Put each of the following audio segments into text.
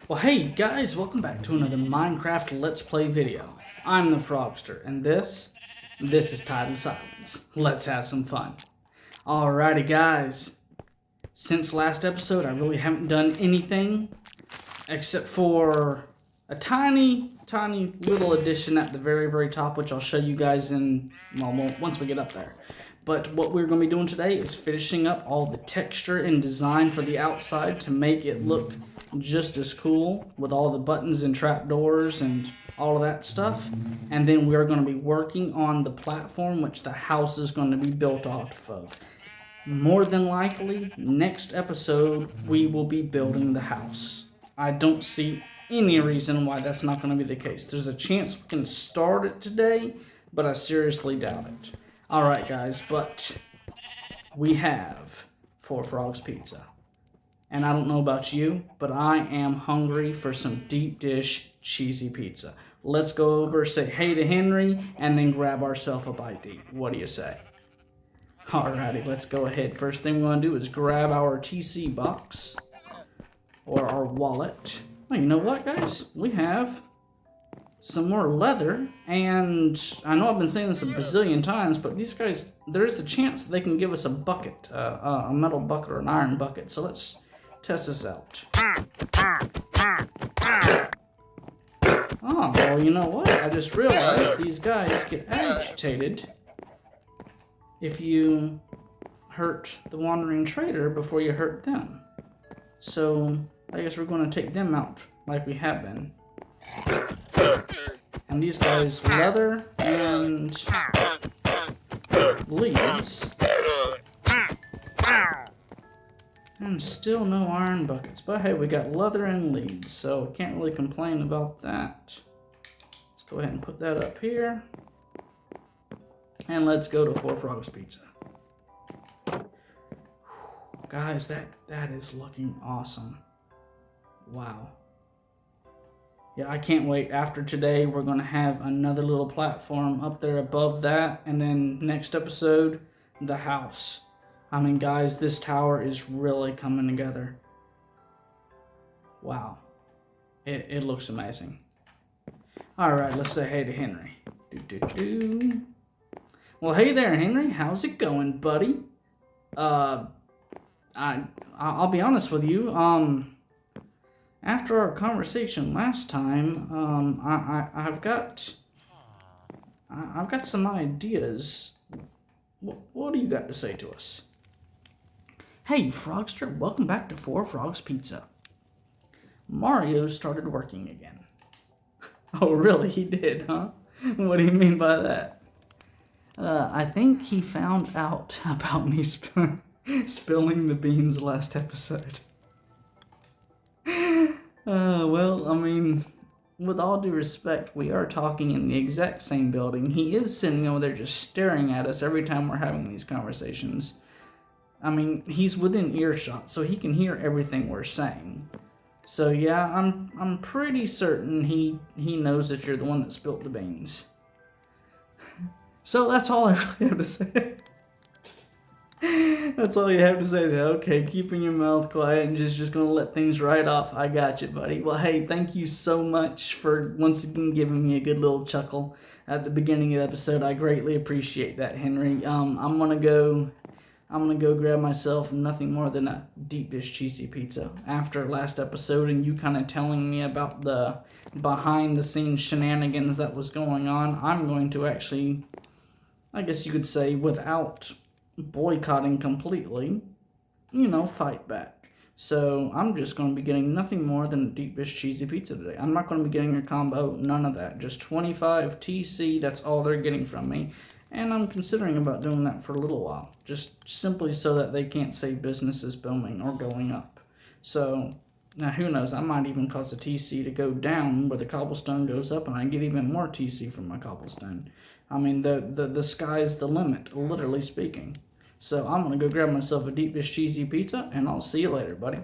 Well, hey guys, welcome back to another Minecraft Let's Play video. I'm the Frogster, and this is Tidal Silence. Let's have some fun. Alrighty guys, since last episode I really haven't done anything except for a tiny little addition at the very top, which I'll show you guys in, well, once we get up there. But what we're going to be doing today is finishing up all the texture and design for the outside to make it look just as cool with all the buttons and trapdoors and all of that stuff. And then we're going to be working on the platform which the house is going to be built off of. More than likely, next episode, we will be building the house. I don't see any reason why that's not going to be the case. There's a chance we can start it today, but I seriously doubt it. Alright guys, but we have 4 Frogs Pizza. And I don't know about you, but I am hungry for some deep dish cheesy pizza. Let's go over, say hey to Henry, and then grab ourselves a bite to eat. What do you say? Alrighty, let's go ahead. First thing we're going to do is grab our TC box, or our wallet. Well, you know what guys? We have some more leather, and I know I've been saying this a bazillion times, but these guys, there's a chance they can give us a bucket, a metal bucket or an iron bucket, so let's test this out. Oh, well, you know what? I just realized these guys get agitated if you hurt the wandering trader before you hurt them. So, I guess we're going to take them out like we have been. And these guys, leather and leads. And still no iron buckets. But hey, we got leather and leads, so can't really complain about that. Let's go ahead and put that up here. And let's go to 4 Frogs Pizza. Guys, that is looking awesome. Wow. Yeah, I can't wait. After today, we're going to have another little platform up there above that. And then next episode, the house. I mean, guys, this tower is really coming together. Wow. It looks amazing. Alright, let's say hey to Henry. Well, hey there, Henry. How's it going, buddy? I'll be honest with you. After our conversation last time, I've got some ideas. What do you got to say to us? Hey, Frogster, welcome back to 4 Frogs Pizza. Mario started working again. Oh, really? He did, huh? What do you mean by that? I think he found out about me spilling the beans last episode. Well, I mean, with all due respect, we are talking in the exact same building. He is sitting over there just staring at us every time we're having these conversations. I mean, he's within earshot, so he can hear everything we're saying. So yeah, I'm pretty certain he knows that you're the one that spilled the beans. So that's all I really have to say. That's all you have to say. Okay, keeping your mouth quiet and just gonna let things ride off. I got you, buddy. Well, hey, thank you so much for once again giving me a good little chuckle at the beginning of the episode. I greatly appreciate that, Henry. I'm gonna go grab myself nothing more than a deep dish cheesy pizza. After last episode and you kind of telling me about the behind the scenes shenanigans that was going on, I'm going to actually, I guess you could say, without boycotting completely, fight back. So I'm just going to be getting nothing more than a deep dish cheesy pizza today. I'm not going to be getting a combo, none of that. Just 25 TC, that's all they're getting from me. And I'm considering about doing that for a little while, just simply so that they can't say business is booming or going up. So now who knows, I might even cause the TC to go down where the cobblestone goes up and I get even more TC from my cobblestone. I mean, the sky's the limit, literally speaking. So I'm going to go grab myself a deep dish cheesy pizza, and I'll see you later, buddy.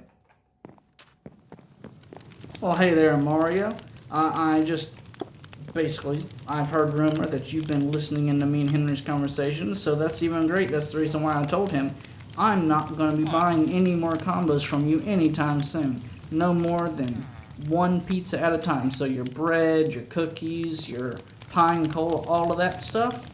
Well, hey there, Mario. I've heard rumor that you've been listening into me and Henry's conversations, so that's even great. That's the reason why I told him I'm not going to be buying any more combos from you anytime soon. No more than one pizza at a time. So your bread, your cookies, your pine cola, all of that stuff,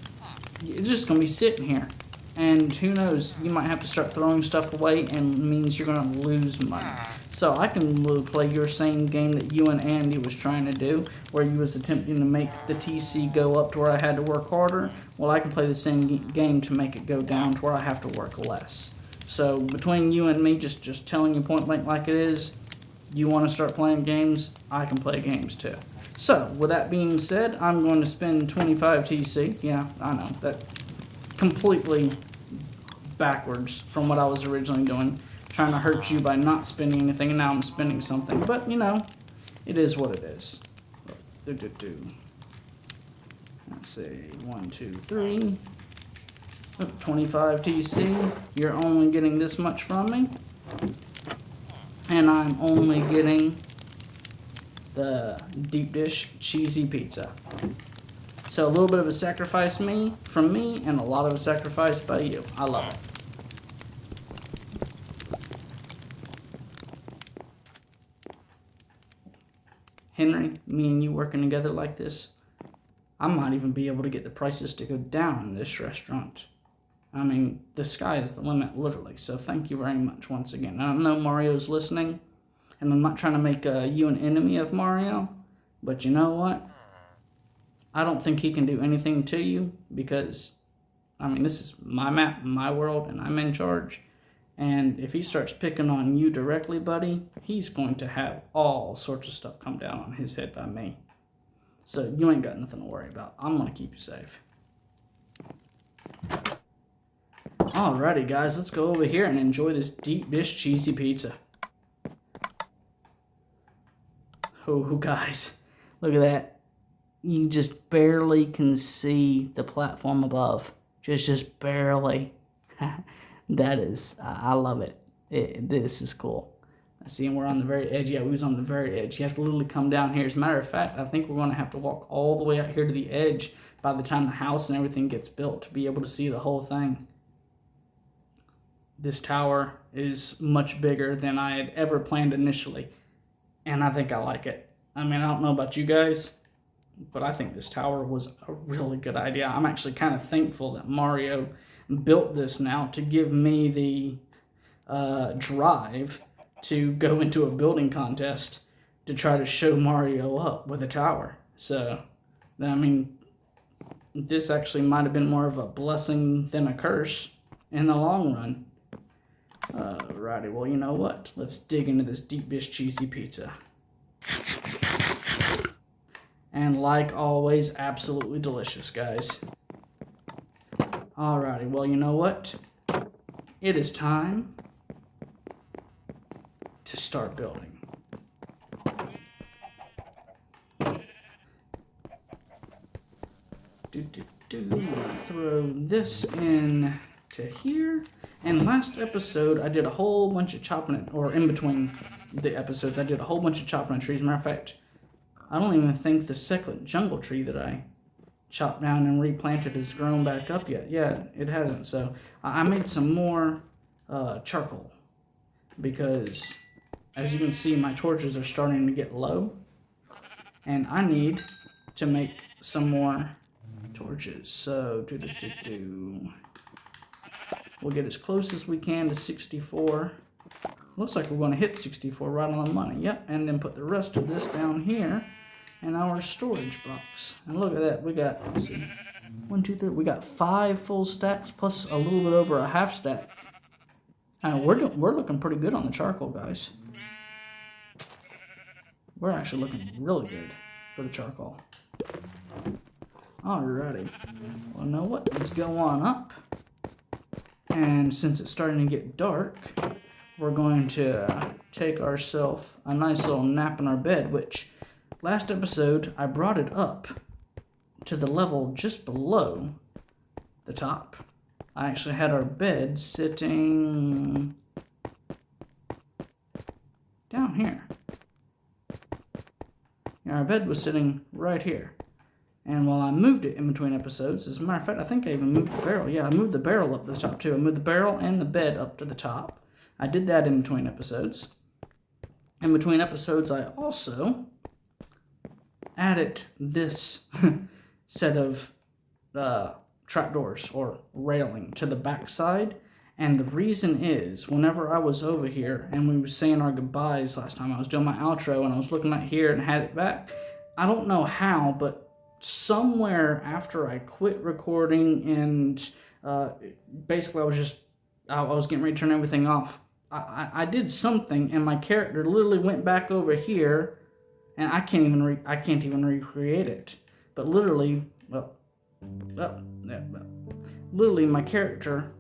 it's just going to be sitting here. And who knows, you might have to start throwing stuff away, and it means you're going to lose money. So I can play your same game that you and Andy was trying to do, where you was attempting to make the TC go up to where I had to work harder. Well, I can play the same game to make it go down to where I have to work less. So between you and me, just telling you point blank like it is, you want to start playing games, I can play games too. So with that being said, I'm going to spend 25 TC. Yeah, I know, that completely backwards from what I was originally doing, trying to hurt you by not spending anything, and now I'm spending something. But, you know, it is what it is. Let's see, 1, 2, 3. 25 TC. You're only getting this much from me. And I'm only getting the deep dish cheesy pizza. So a little bit of a sacrifice from me, and a lot of a sacrifice by you. I love it. Henry, me and you working together like this, I might even be able to get the prices to go down in this restaurant. I mean, the sky is the limit, literally. So thank you very much once again. I know Mario's listening, and I'm not trying to make you an enemy of Mario, but you know what? I don't think he can do anything to you because, I mean, this is my map, my world, and I'm in charge. And if he starts picking on you directly, buddy, he's going to have all sorts of stuff come down on his head by me. So you ain't got nothing to worry about. I'm going to keep you safe. Alrighty, guys, let's go over here and enjoy this deep dish cheesy pizza. Oh, guys, look at that. You just barely can see the platform above. Just barely. That is, I love it. This is cool. I see, and we're on the very edge. Yeah, we was on the very edge. You have to literally come down here. As a matter of fact, I think we're going to have to walk all the way out here to the edge by the time the house and everything gets built to be able to see the whole thing. This tower is much bigger than I had ever planned initially, and I think I like it. I mean, I don't know about you guys, but I think this tower was a really good idea. I'm actually kind of thankful that Mario built this now to give me the drive to go into a building contest to try to show Mario up with a tower. So, I mean, this actually might have been more of a blessing than a curse in the long run. Alrighty, well, you know what? Let's dig into this deep dish cheesy pizza. And like always, absolutely delicious, guys. Alrighty, well, you know what? It is time to start building. Throw this in to here. And last episode, I did a whole bunch of chopping it, or in between the episodes, I did a whole bunch of chopping of trees. Matter of fact, I don't even think the second jungle tree that I chopped down and replanted has grown back up yet. Yeah, it hasn't. So I made some more charcoal because, as you can see, my torches are starting to get low, and I need to make some more torches. So we'll get as close as we can to 64. Looks like we're going to hit 64 right on the money. Yep, and then put the rest of this down here in our storage box. And look at that, we got, let's see, 1, 2, 3, we got 5 full stacks plus a little bit over a half stack. We're looking pretty good on the charcoal, guys. We're actually looking really good for the charcoal. Alrighty, well, you know what, let's go on up. And since it's starting to get dark, we're going to take ourselves a nice little nap in our bed, which last episode I brought it up to the level just below the top. I actually had our bed sitting down here. And our bed was sitting right here. And while I moved it in between episodes, as a matter of fact, I think I even moved the barrel. Yeah, I moved the barrel up to the top too. I moved the barrel and the bed up to the top. I did that in between episodes. in between episodes, I also added this set of trapdoors or railing to the back side. And the reason is, whenever I was over here and we were saying our goodbyes last time, I was doing my outro and I was looking at here and had it back. I don't know how, but somewhere after I quit recording and basically I was getting ready to turn everything off. I did something and my character literally went back over here, and I can't even recreate it. But literally, literally my character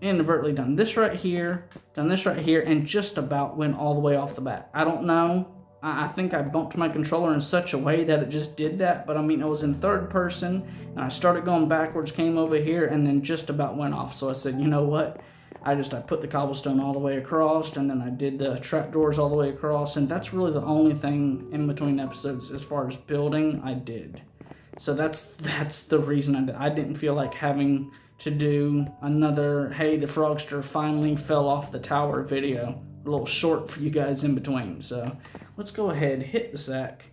inadvertently done this right here, and just about went all the way off the bat. I don't know. I think I bumped my controller in such a way that it just did that, but I mean, it was in third person, and I started going backwards, came over here, and then just about went off. So I said, you know what? I put the cobblestone all the way across, and then I did the trapdoors all the way across, and that's really the only thing in between episodes as far as building I did. So that's the reason I didn't feel like having to do another, hey, the Frogster finally fell off the tower video, a little short for you guys in between. So let's go ahead, hit the sack,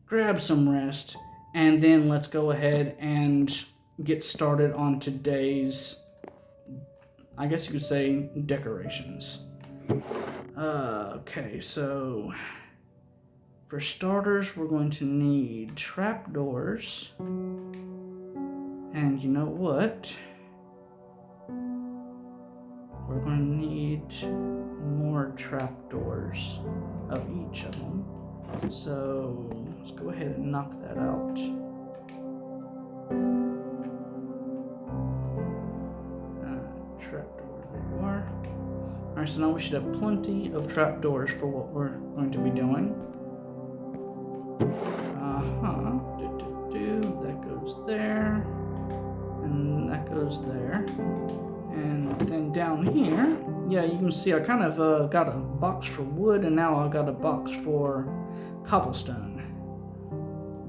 grab some rest, and then let's go ahead and get started on today's, I guess you could say, decorations. Okay, so for starters, we're going to need trapdoors. And you know what? We're going to need more trapdoors of each of them. So let's go ahead and knock that out. Trapdoor, there you are. Alright, so now we should have plenty of trapdoors for what we're going to be doing. That goes there. And that goes there. And then down here, yeah, you can see I kind of got a box for wood, and now I've got a box for cobblestone.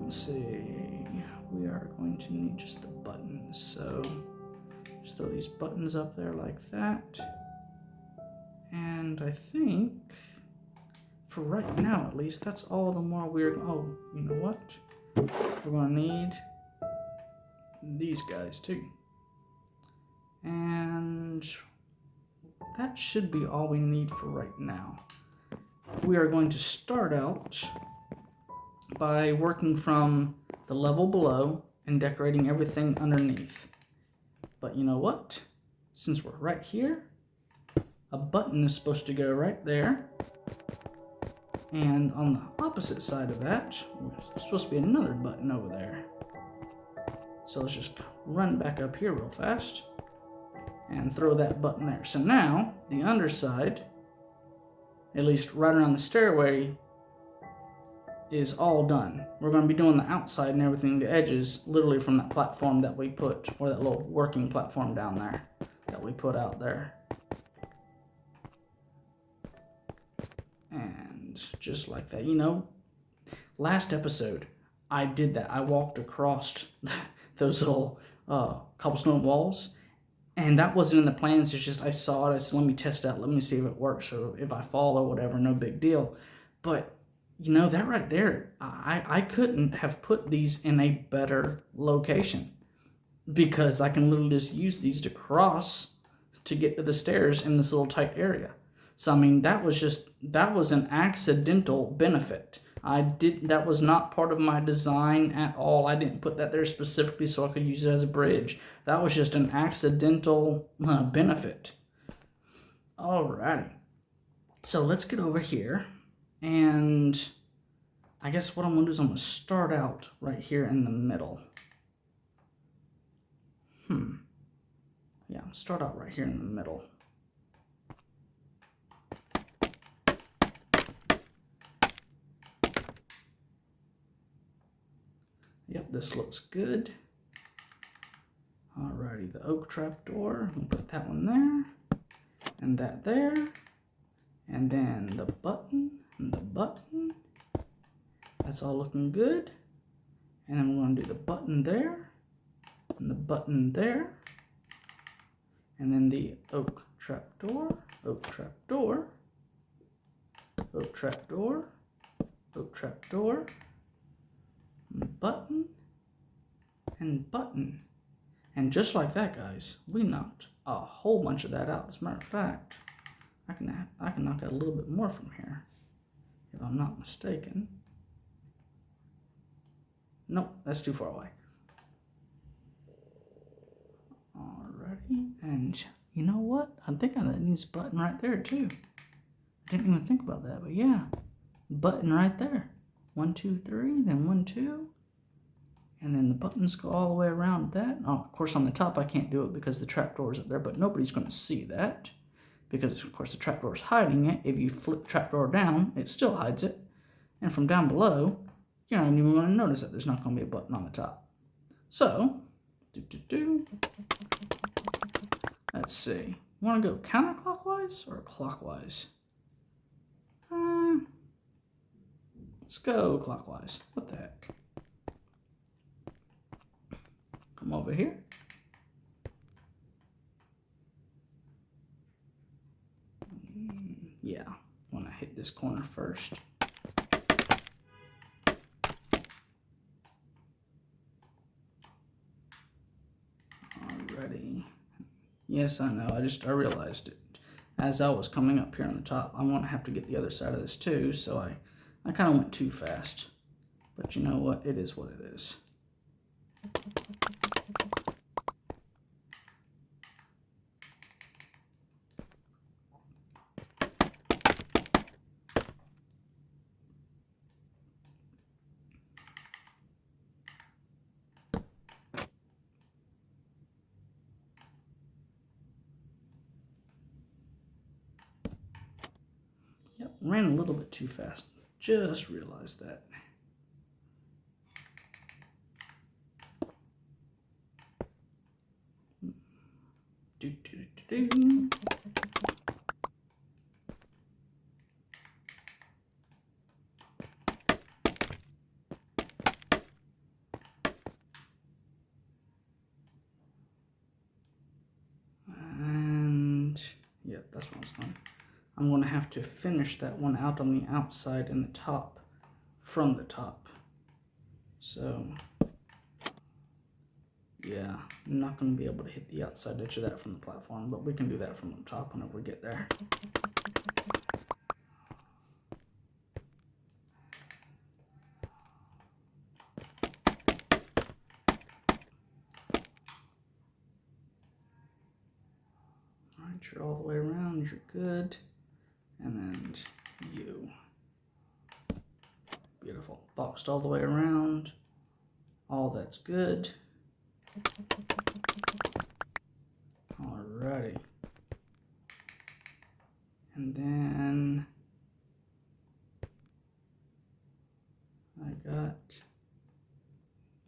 Let's see, we are going to need just the buttons, so just throw these buttons up there like that. And I think, for right now at least, that's all the more weird. Oh, you know what? We're going to need these guys too. And that should be all we need for right now. We are going to start out by working from the level below and decorating everything underneath. But you know what? Since we're right here, a button is supposed to go right there. And on the opposite side of that, there's supposed to be another button over there. So let's just run back up here real fast and throw that button there. So now, the underside, at least right around the stairway, is all done. We're going to be doing the outside and everything, the edges, literally from that platform that we put, or that little working platform down there that we put out there. And just like that, you know, last episode, I did that. I walked across those little cobblestone walls, and that wasn't in the plans. It's just I saw it. I said, let me test it out. Let me see if it works, or if I fall or whatever, no big deal. But, you know, that right there, I couldn't have put these in a better location, because I can literally just use these to cross to get to the stairs in this little tight area. So, I mean, that was an accidental benefit. That was not part of my design at all. I didn't put that there specifically so I could use it as a bridge. That was just an accidental benefit. Alrighty. So let's get over here. And I guess what I'm going to do is I'm going to start out right here in the middle. Yeah, start out right here in the middle. Yep, this looks good. Alrighty, the oak trapdoor, we'll put that one there, and that there, and then the button, and the button. That's all looking good. And then we're going to do the button there, and the button there, and then the oak trapdoor, oak trapdoor, oak trapdoor, button, and button. And just like that, guys, we knocked a whole bunch of that out. As a matter of fact, I can knock out a little bit more from here, if I'm not mistaken. Nope, that's too far away. Alrighty, and you know what? I think that needs a button right there too. I didn't even think about that, but yeah, button right there. 1, 2, 3, then 1, 2. And then the buttons go all the way around that. Oh, of course, on the top, I can't do it because the trapdoor is up there, but nobody's going to see that because, of course, the trapdoor is hiding it. If you flip the trapdoor down, it still hides it. And from down below, you're not even going to notice that there's not going to be a button on the top. So, let's see. Want to go counterclockwise or clockwise? Let's go clockwise. What the heck? Come over here. Yeah, want to hit this corner first. Alrighty. Yes, I know. I realized it. As I was coming up here on the top, I'm going to have to get the other side of this too, so I kind of went too fast. But you know what? It is what it is. Yep, ran a little bit too fast. Just realized that. Do. And yeah, that's what I was going. I'm going to have to finish that one out on the outside and the top from the top. So yeah, I'm not going to be able to hit the outside edge of that from the platform, but we can do that from the top whenever we get there. Alright, you're all the way around, you're good. And then you. Beautiful. Boxed all the way around. All that's good. Alrighty. And then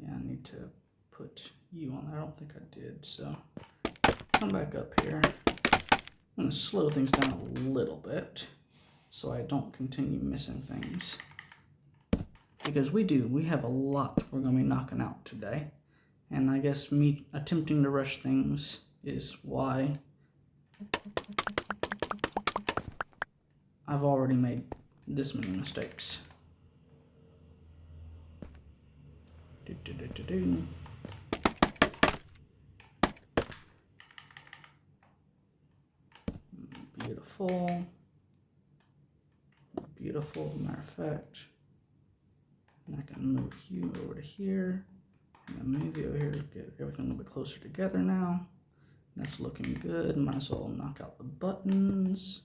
I need to put you on there. I don't think I did, so come back up here. I'm going to slow things down a little bit so I don't continue missing things. Because we have a lot we're going to be knocking out today. And I guess me attempting to rush things is why I've already made this many mistakes. Beautiful. Beautiful, matter of fact. And I can move you over to here. And then move you over here, get everything a little bit closer together now. That's looking good. Might as well knock out the buttons.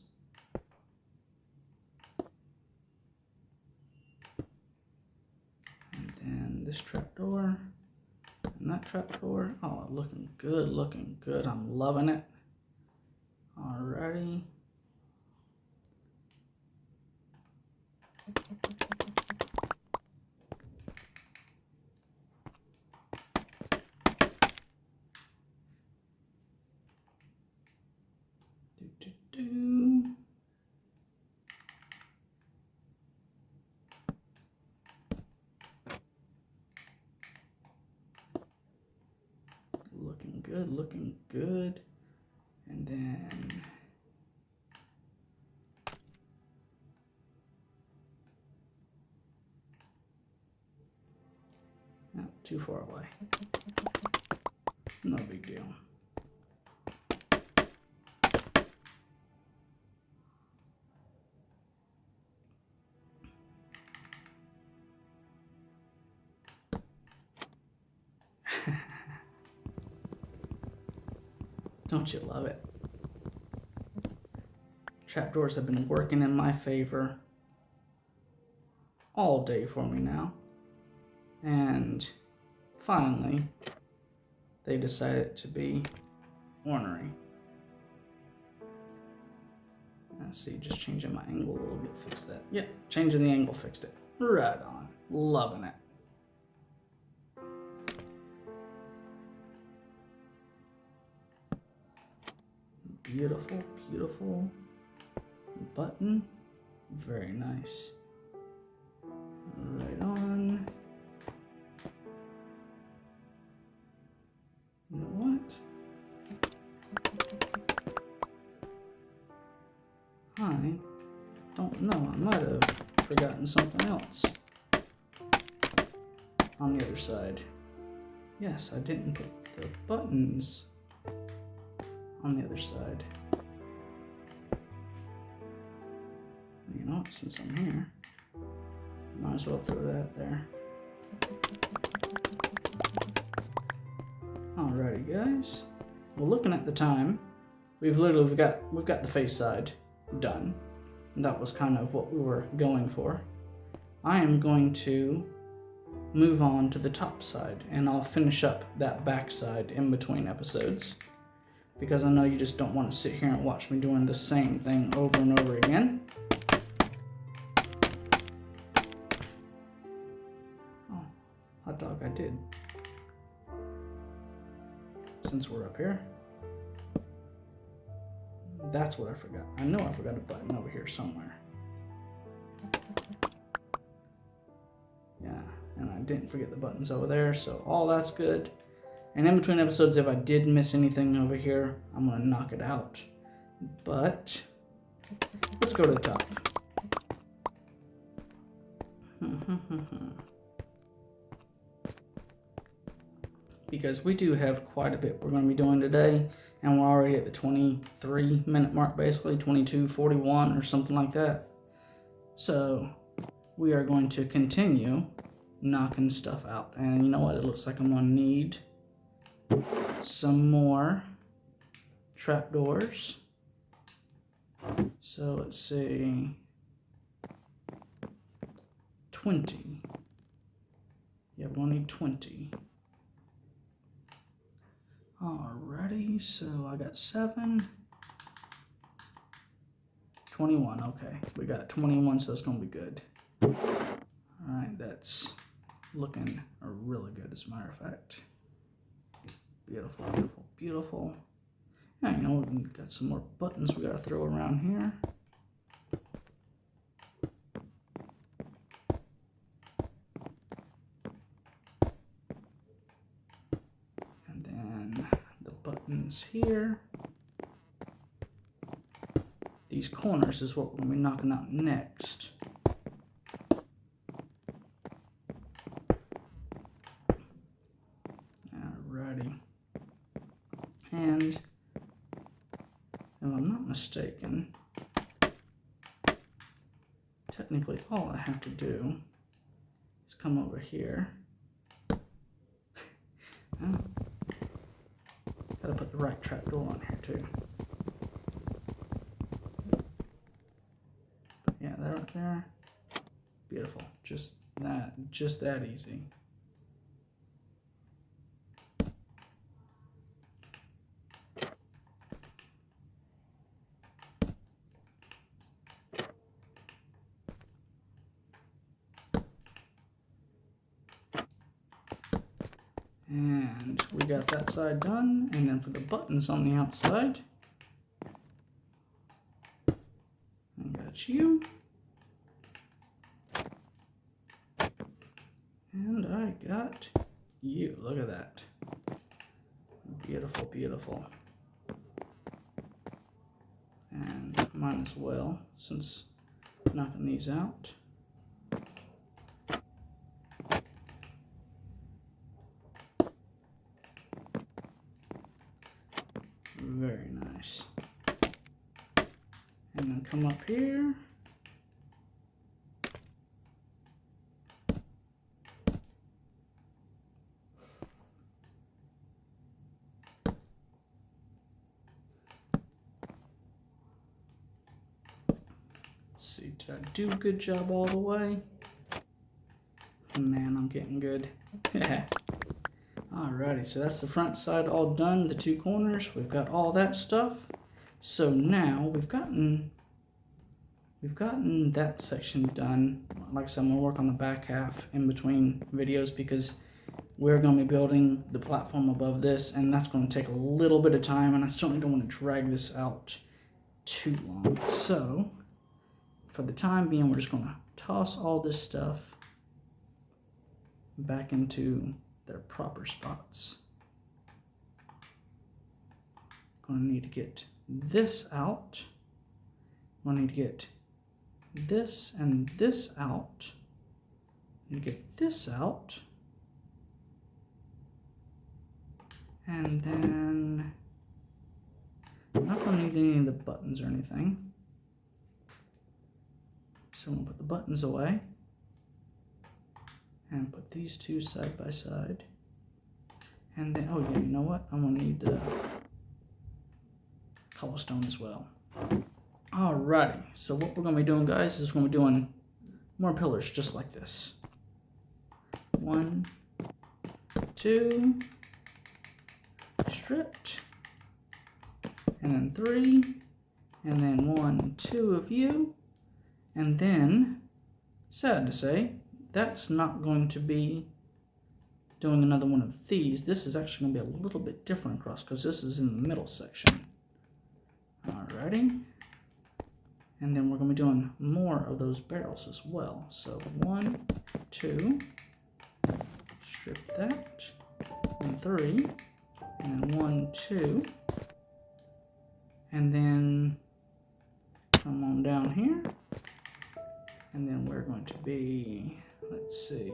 And then this trapdoor. And that trapdoor. Oh, looking good, looking good. I'm loving it. Alrighty. Looking good, looking good. And then too far away. No big deal. Don't you love it? Trapdoors have been working in my favor all day for me now. And finally, they decided to be ornery. Let's see, just changing my angle a little bit fixed that. Yep, changing the angle fixed it. Right on. Loving it. Beautiful, beautiful button. Very nice. Right on. You know what? I don't know. I might have forgotten something else on the other side. Yes, I didn't put the buttons on the other side. You know what? Since I'm here, might as well throw that there. Alrighty, guys. Well, looking at the time, we've got the face side done. And that was kind of what we were going for. I am going to move on to the top side, and I'll finish up that back side in between episodes, because I know you just don't want to sit here and watch me doing the same thing over and over again. Oh, hot dog, I did. Since we're up here. That's what I forgot. I know I forgot a button over here somewhere. Yeah, and I didn't forget the buttons over there, so all that's good. And in between episodes, if I did miss anything over here, I'm gonna knock it out. But let's go to the top. Because we do have quite a bit we're gonna be doing today, and we're already at the 23-minute mark, basically 22:41 or something like that. So we are going to continue knocking stuff out. And you know what? It looks like I'm gonna need some more trapdoors. So let's see, 20. Yeah, we're gonna need 20. Alrighty, so I got 7. 21, okay. We got 21, so that's gonna be good. Alright, that's looking really good, as a matter of fact. Beautiful, beautiful, beautiful. Yeah, you know, we've got some more buttons we gotta throw around here. And then the buttons here. These corners is what we're gonna be knocking out next. Alrighty. And if I'm not mistaken, technically all I have to do is come over here. Oh, gotta put the right trapdoor on here too. But yeah, that right there, beautiful. Just that easy. And we got that side done, and then for the buttons on the outside, I got you, and I got you. Look at that. Beautiful, beautiful. And mine as well, since knocking these out. come up here. See, did I do a good job all the way? Man, I'm getting good. Alrighty, so that's the front side all done, the two corners, we've got all that stuff. So now we've gotten that section done. Like I said, I'm gonna work on the back half in between videos because we're gonna be building the platform above this, and that's gonna take a little bit of time, and I certainly don't want to drag this out too long. So for the time being, we're just gonna toss all this stuff back into their proper spots. Gonna need to get this out. Gonna need to get this and this out. Need to get this out. And then I'm not gonna need any of the buttons or anything. So I'm gonna put the buttons away and put these two side by side. And then, oh yeah, you know what? I'm gonna need the cobblestone as well. Alrighty, so what we're gonna be doing, guys, is we're gonna be doing more pillars just like this. 1, 2, stripped, and then 3, and then 1, 2 of you, and then, sad to say, that's not going to be doing another one of these. This is actually going to be a little bit different across because this is in the middle section. Alrighty. And then we're going to be doing more of those barrels as well. So 1, 2, strip that, and 3, and then 1, 2, and then come on down here, and then we're going to be, let's see,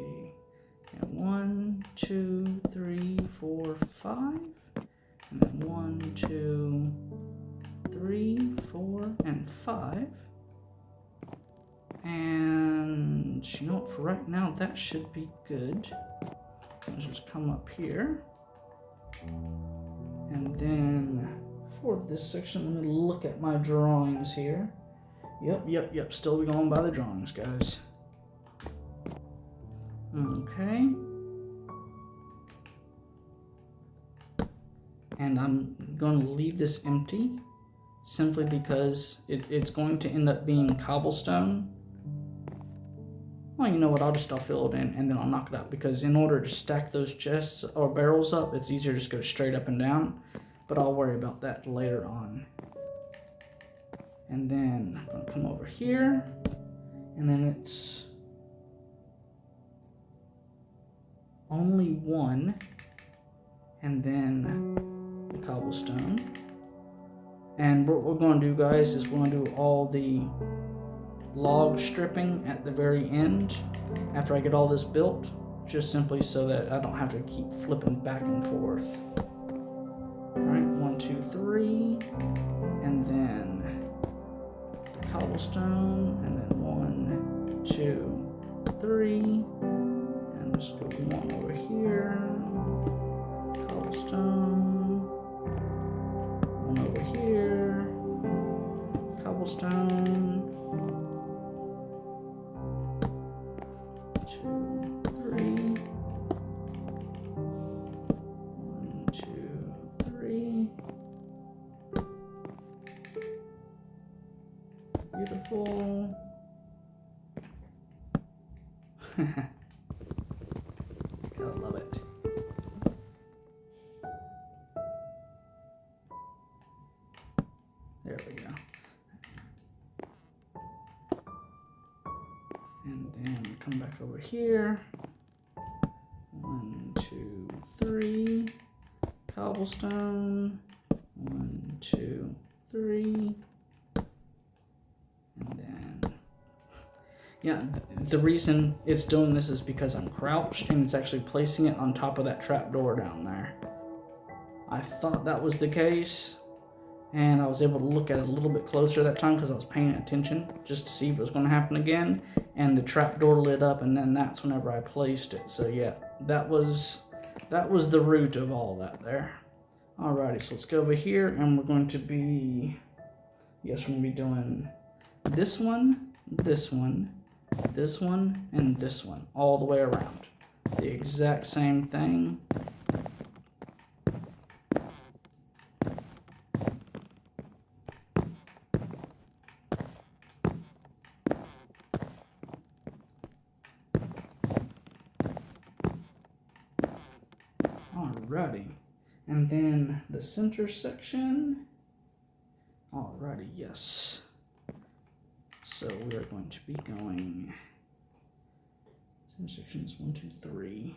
1, 2, 3, 4, 5, and then 1, 2, 3, 4, and 5. And you know what, for right now that should be good. Let's just come up here, and then for this section, let me look at my drawings here. Yep, still going by the drawings, guys. Okay. And I'm going to leave this empty simply because it's going to end up being cobblestone. Well, you know what, I'll fill it in and then I'll knock it out, because in order to stack those chests or barrels up, it's easier to just go straight up and down, but I'll worry about that later on. And then I'm going to come over here, and then it's only 1, and then the cobblestone. And what we're going to do, guys, is we're going to do all the log stripping at the very end after I get all this built, just simply so that I don't have to keep flipping back and forth. Alright, 1, 2, 3, and then the cobblestone, and then 1, 2, 3, and just go 1 over here, cobblestone, 1 over here, cobblestone, 2, 3, 1, 2, 3. Beautiful. Gotta love it. There we go. And then come back over here. 1, 2, 3. Cobblestone. 1, 2, 3. And then, yeah, the reason it's doing this is because I'm crouched and it's actually placing it on top of that trap door down there. I thought that was the case, and I was able to look at it a little bit closer that time because I was paying attention just to see if it was going to happen again, and the trapdoor lit up, and then that's whenever I placed it. So yeah, that was the root of all that there. Alrighty, so let's go over here, and we're going to be, yes, we're going to be doing this one, this one, this one, and this one, all the way around. The exact same thing. Alrighty, and then the center section. Alrighty, yes. So we are going to be going center sections 1, 2, 3.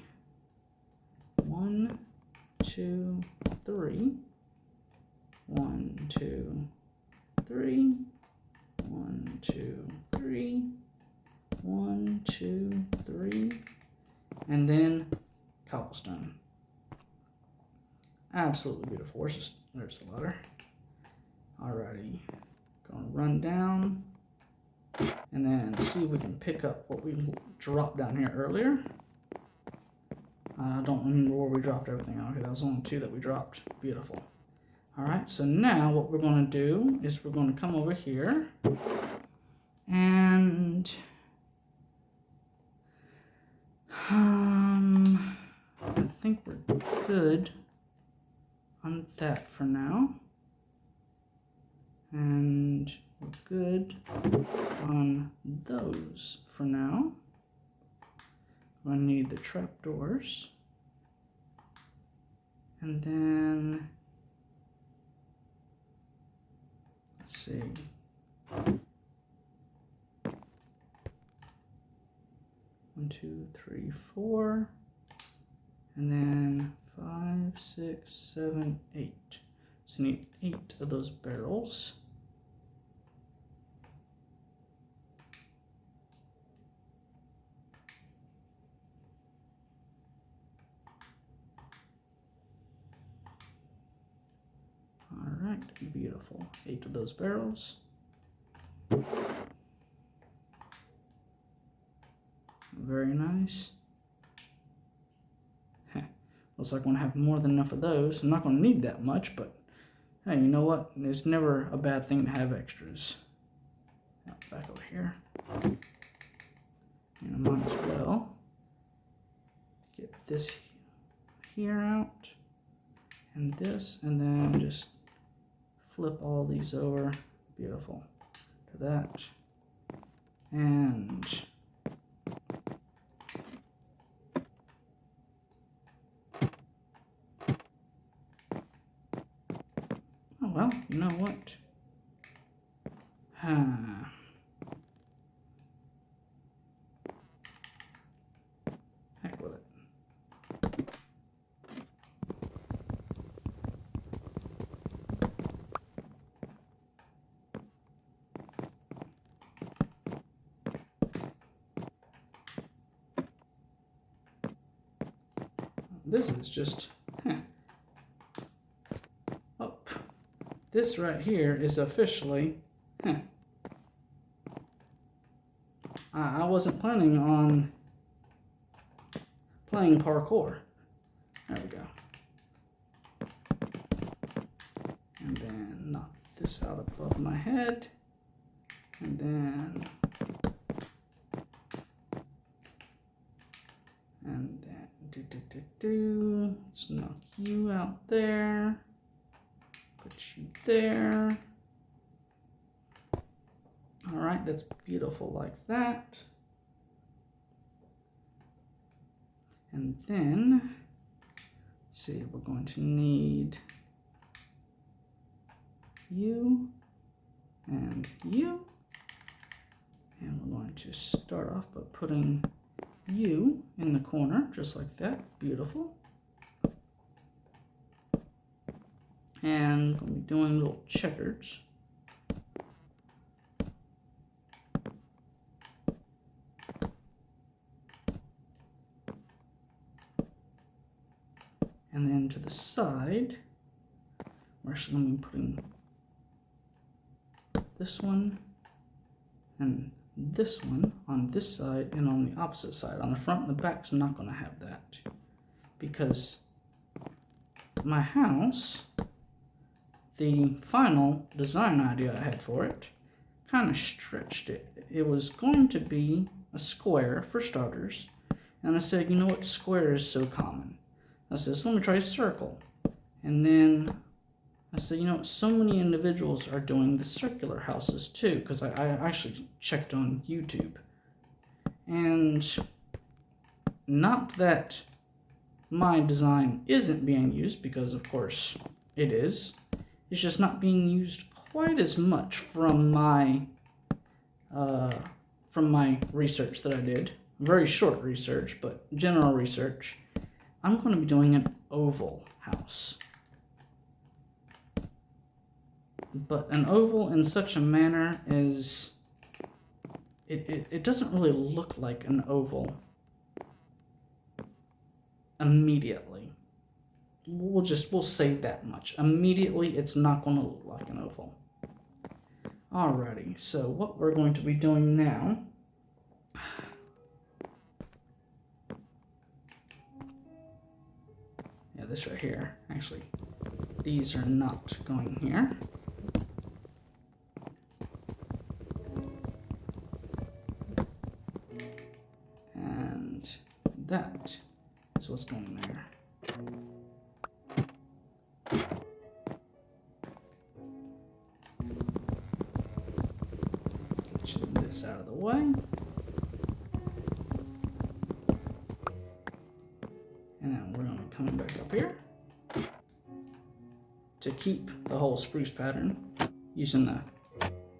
1, 2, 3. 1, 2, 3. 1, 2, 3. 1, 2, 3. And then cobblestone. Absolutely beautiful. There's the ladder. Alrighty, gonna run down and then see if we can pick up what we dropped down here earlier. I don't remember where we dropped everything. Okay, that was only 2 that we dropped. Beautiful. Alright, so now what we're gonna do is we're gonna come over here and I think we're good on that for now, and we're good on those for now. I need the trapdoors, and then let's see. 1, 2, 3, 4, and then 5, 6, 7, 8. So you need 8 of those barrels. All right, beautiful. 8 of those barrels. Very nice. Looks like I'm going to have more than enough of those. I'm not going to need that much, but hey, you know what? It's never a bad thing to have extras. Now, back over here. And I might as well get this here out, and this, and then just flip all these over. Beautiful. To that. And oh well, you know what? Heck with it. This is just, oh, this right here is officially, I wasn't planning on playing parkour. There we go. And then knock this out above my head. And then, let's knock you out there. Put you there. All right, that's beautiful like that. And then, let's see, we're going to need you and you. And we're going to start off by putting you in the corner, just like that. Beautiful. And I'm going to be doing little checkers. And then to the side, we're actually going to be putting this one and this one on this side and on the opposite side. On the front and the back's not going to have that because my house, the final design idea I had for it, kind of stretched it. It was going to be a square for starters, and I said, you know what, square is so common. I said, so let me try a circle. And then I said, you know what, so many individuals are doing the circular houses too, because I actually checked on YouTube. And not that my design isn't being used, because of course it is. It's just not being used quite as much from my research that I did. Very short research, but general research. I'm going to be doing an oval house. But an oval in such a manner is, it doesn't really look like an oval immediately. We'll say that much. Immediately, it's not going to look like an oval. Alrighty, so what we're going to be doing now, yeah, this right here, actually, these are not going here. And that is what's going there. Get this out of the way. And then we're going to be coming back up here to keep the whole spruce pattern using the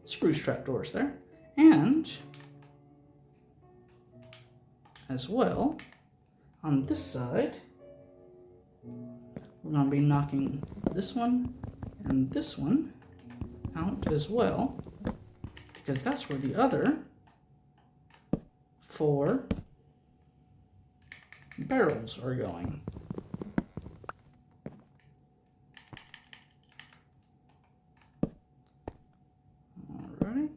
spruce trapdoors there. And as well, on this side, we're going to be knocking this one and this one out as well, because that's where the other 4 barrels are going. Alrighty.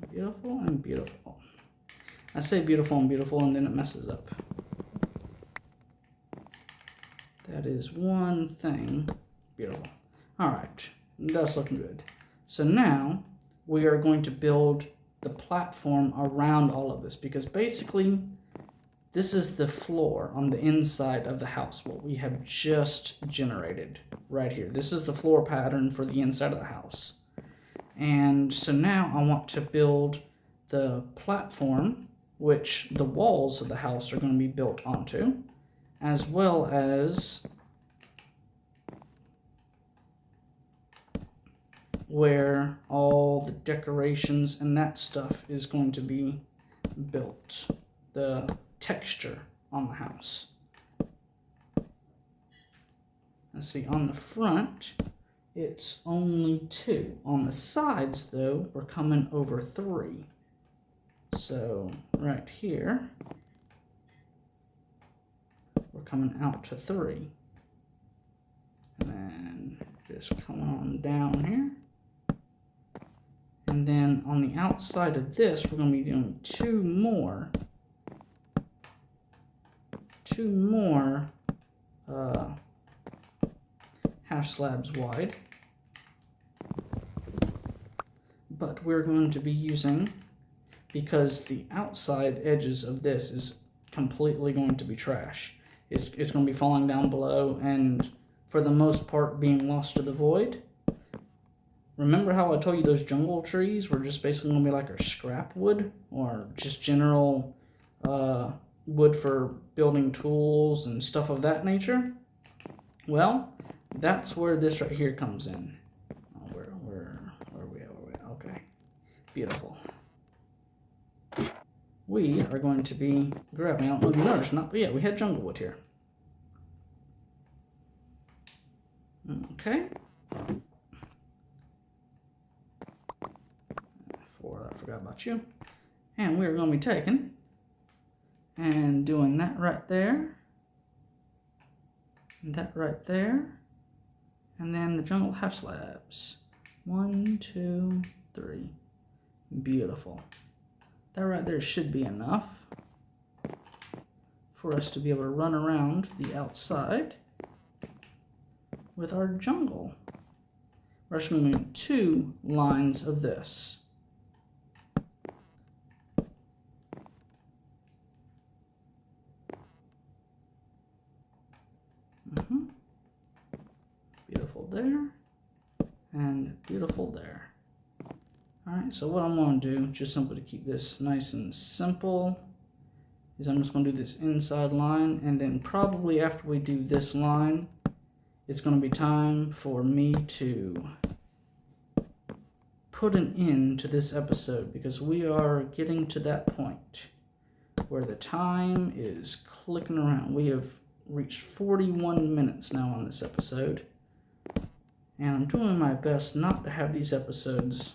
Beautiful and beautiful. I say beautiful and beautiful and then it messes up. That is one thing. Beautiful. Alright, that's looking good. So now we are going to build the platform around all of this, because basically this is the floor on the inside of the house, what we have just generated right here. This is the floor pattern for the inside of the house. And so now I want to build the platform, which the walls of the house are going to be built onto, as well as where all the decorations and that stuff is going to be built, the texture on the house. Let's see, on the front it's only 2. On the sides though, we're coming over 3. So right here we're coming out to 3, and then just come on down here. And then on the outside of this, we're going to be doing 2 more half slabs wide. But we're going to be using, because the outside edges of this is completely going to be trash. It's going to be falling down below and for the most part being lost to the void. Remember how I told you those jungle trees were just basically going to be like our scrap wood, or just general wood for building tools and stuff of that nature? Well, that's where this right here comes in. Oh, where are we at? Okay, beautiful. We are going to be grabbing, I don't know if you noticed, but yeah, we had jungle wood here. Okay. I forgot about you. And we're going to be taking and doing that right there, and that right there, and then the jungle half slabs 1, 2, 3. Beautiful. That right there should be enough for us to be able to run around the outside with our jungle. We're actually going to do 2 lines of this. Beautiful there, and beautiful there. Alright, so what I'm going to do, just simply to keep this nice and simple, is I'm just going to do this inside line, and then probably after we do this line, it's going to be time for me to put an end to this episode, because we are getting to that point where the time is clicking around. We have reached 41 minutes now on this episode, and I'm doing my best not to have these episodes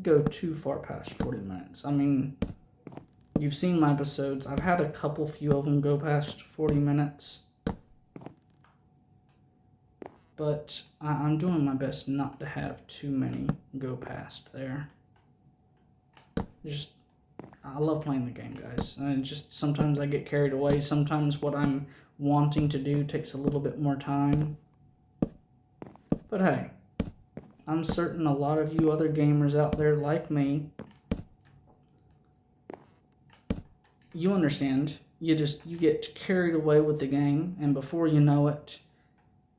go too far past 40 minutes. I mean, you've seen my episodes. I've had a few of them go past 40 minutes, but I'm doing my best not to have too many go past there. I love playing the game, guys. And just sometimes I get carried away. Sometimes what I'm wanting to do takes a little bit more time. But hey, I'm certain a lot of you other gamers out there like me, you understand. You get carried away with the game, and before you know it,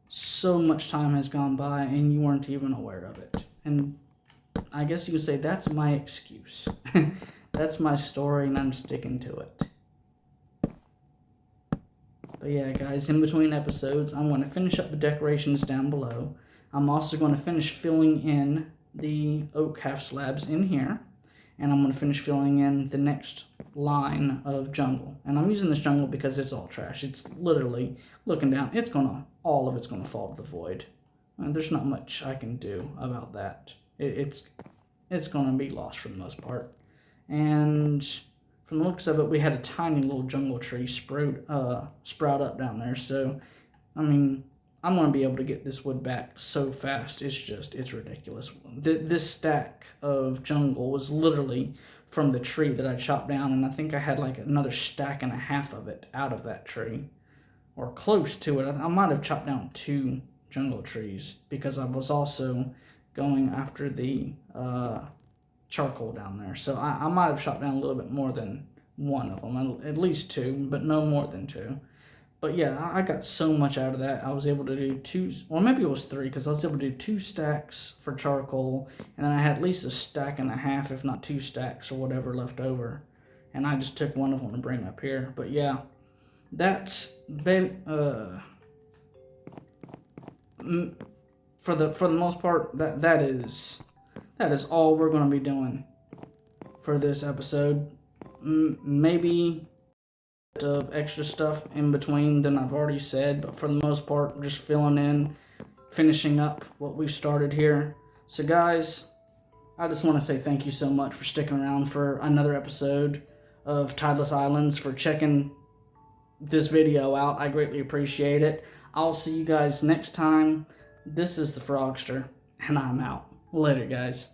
so much time has gone by and you weren't even aware of it. And I guess you could say that's my excuse. That's my story, and I'm sticking to it. But yeah, guys, in between episodes, I'm going to finish up the decorations down below. I'm also going to finish filling in the oak half slabs in here. And I'm going to finish filling in the next line of jungle. And I'm using this jungle because it's all trash. It's literally, looking down, all of it's going to fall to the void. And there's not much I can do about that. It's going to be lost for the most part. And from the looks of it, we had a tiny little jungle tree sprout up down there. So, I mean, I'm going to be able to get this wood back so fast. It's ridiculous. This stack of jungle was literally from the tree that I chopped down, and I think I had like another stack and a half of it out of that tree, or close to it. I might have chopped down 2 jungle trees because I was also going after the charcoal down there. So I might have chopped down a little bit more than one of them, at least 2, but no more than 2. But yeah, I got so much out of that. I was able to do 2, or maybe it was 3, because I was able to do 2 stacks for charcoal, and then I had at least a stack and a half, if not 2 stacks or whatever left over. And I just took one of them to bring up here. But yeah, that's for the most part, that is all we're going to be doing for this episode. Maybe of extra stuff in between than I've already said, but for the most part, just filling in, finishing up what we've started here. So guys, I just want to say thank you so much for sticking around for another episode of Tideless Islands, for checking this video out. I greatly appreciate it. I'll see you guys next time. This is the Frogster, and I'm out. Later, guys.